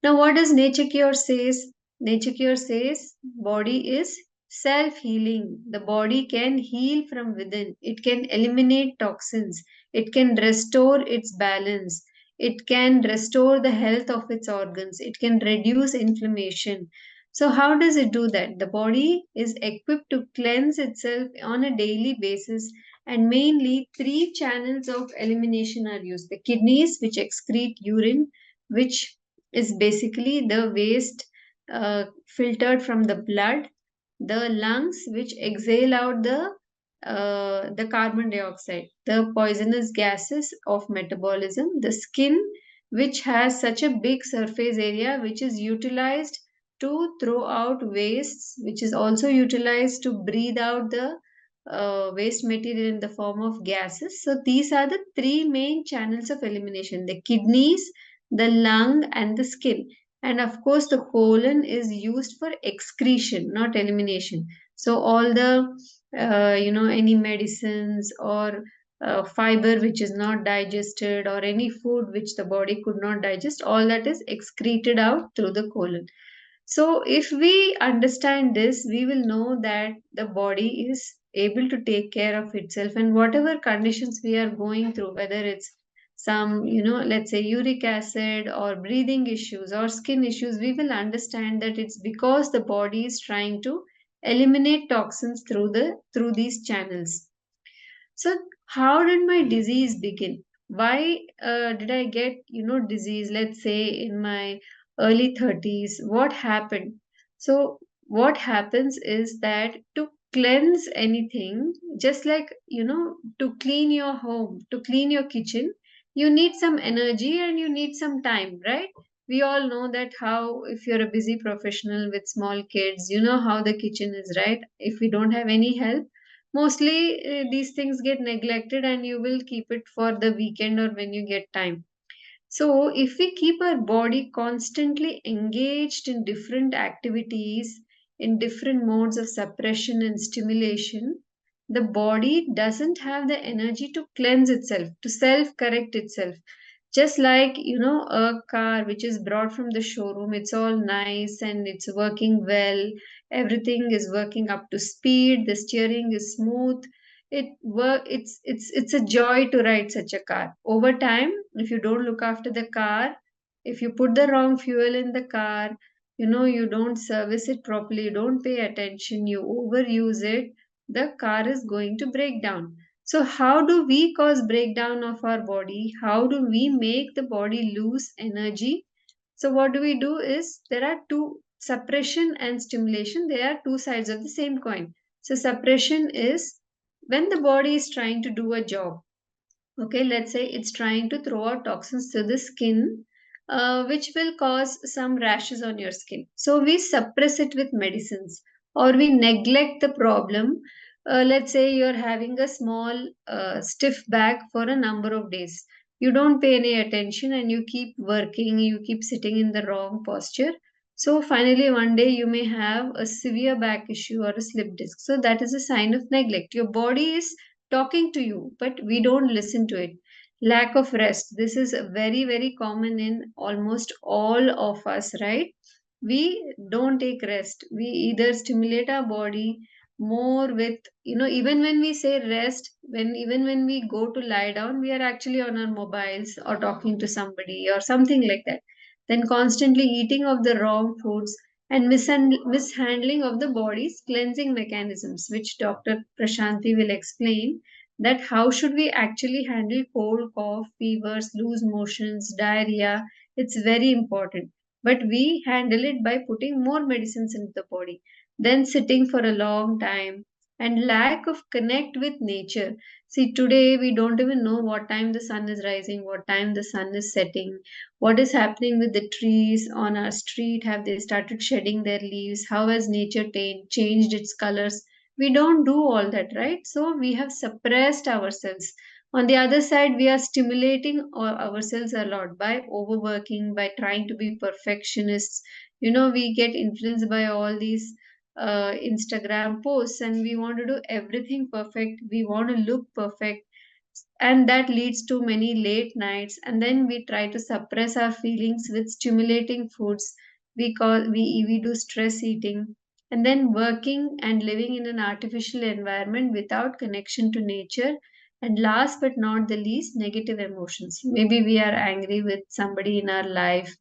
Now, what does Nature Cure says? Nature Cure says body is self-healing. The body can heal from within. It can eliminate toxins. It can restore its balance. It can restore the health of its organs. It can reduce inflammation. So, how does it do that? The body is equipped to cleanse itself on a daily basis, and mainly three channels of elimination are used: the kidneys, which excrete urine, which is basically the waste filtered from the blood, the lungs, which exhale out the carbon dioxide, the poisonous gases of metabolism, the skin, which has such a big surface area, which is utilized to throw out wastes, which is also utilized to breathe out the waste material in the form of gases. So these are the three main channels of elimination: the kidneys, the lung, and the skin. And of course, the colon is used for excretion, not elimination. So all the any medicines or fiber which is not digested, or any food which the body could not digest, all that is excreted out through the colon. So, if we understand this, we will know that the body is able to take care of itself, and whatever conditions we are going through, whether it's some, let's say uric acid or breathing issues or skin issues, we will understand that it's because the body is trying to eliminate toxins through these channels. So, how did my disease begin? Why did I get, disease, let's say in my early 30s? What happened? So, what happens is that to cleanse anything, just like, to clean your home, to clean your kitchen, you need some energy and you need some time, right? We all know that how, if you're a busy professional with small kids, you know how the kitchen is, right? If we don't have any help, mostly these things get neglected and you will keep it for the weekend or when you get time. So if we keep our body constantly engaged in different activities, in different modes of suppression and stimulation, the body doesn't have the energy to cleanse itself, to self correct itself. Just like, a car which is brought from the showroom, it's all nice and it's working well, everything is working up to speed, the steering is smooth. It's a joy to ride such a car. Over time, if you don't look after the car, if you put the wrong fuel in the car, you don't service it properly, you don't pay attention, you overuse it, the car is going to break down. So, how do we cause breakdown of our body? How do we make the body lose energy? So, what do we do is there are two: suppression and stimulation. They are two sides of the same coin. So, suppression is when the body is trying to do a job. Okay, let's say it's trying to throw out toxins to the skin, which will cause some rashes on your skin. So we suppress it with medicines, or we neglect the problem. Let's say you're having a small stiff back for a number of days. You don't pay any attention and you keep working, you keep sitting in the wrong posture. So finally, one day you may have a severe back issue or a slip disc. So that is a sign of neglect. Your body is talking to you, but we don't listen to it. Lack of rest. This is very, very common in almost all of us, right? We don't take rest. We either stimulate our body more with, even when we say rest, even when we go to lie down, we are actually on our mobiles or talking to somebody or something like that. Then constantly eating of the wrong foods and mishandling of the body's cleansing mechanisms, which Dr. Prashanthi will explain that how should we actually handle cold, cough, fevers, loose motions, diarrhea. It's very important. But we handle it by putting more medicines into the body, then sitting for a long time, and lack of connect with nature. See, today we don't even know what time the sun is rising, what time the sun is setting, what is happening with the trees on our street. Have they started shedding their leaves? How has nature changed its colors? We don't do all that, right? So we have suppressed ourselves. On the other side, we are stimulating ourselves a lot by overworking, by trying to be perfectionists. We get influenced by all these Instagram posts, and we want to do everything perfect, we want to look perfect. and that leads to many late nights, and then we try to suppress our feelings with stimulating foods. We do stress eating, and then working and living in an artificial environment without connection to nature. And last but not the least, negative emotions. Maybe we are angry with somebody in our life,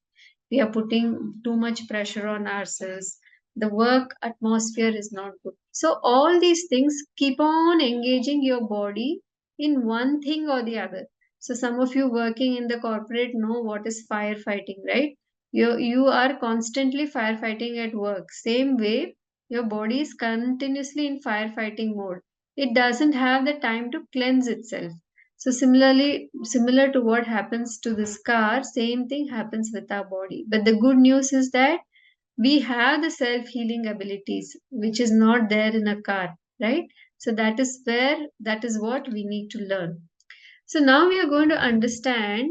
we are putting too much pressure on ourselves, the work atmosphere is not good. So all these things keep on engaging your body in one thing or the other. So some of you working in the corporate know what is firefighting, right? You are constantly firefighting at work. Same way, your body is continuously in firefighting mode. It doesn't have the time to cleanse itself. So similarly, similar to what happens to this car, same thing happens with our body. But the good news is that we have the self-healing abilities, which is not there in a car, right? So that is what we need to learn. So now we are going to understand,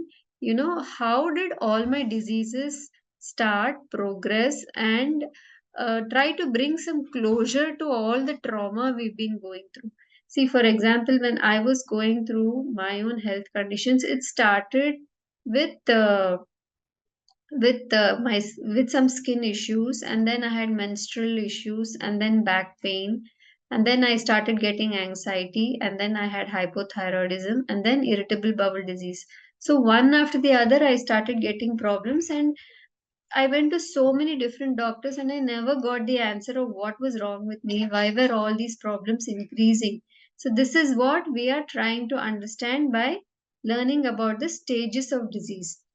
how did all my diseases start, progress, and try to bring some closure to all the trauma we've been going through. See, for example, when I was going through my own health conditions, it started with with some skin issues, and then I had menstrual issues, and then back pain, and then I started getting anxiety, and then I had hypothyroidism, and then irritable bowel disease. So one after the other I started getting problems, and I went to so many different doctors, and I never got the answer of what was wrong with me, why were all these problems increasing. So this is what we are trying to understand by learning about the stages of disease.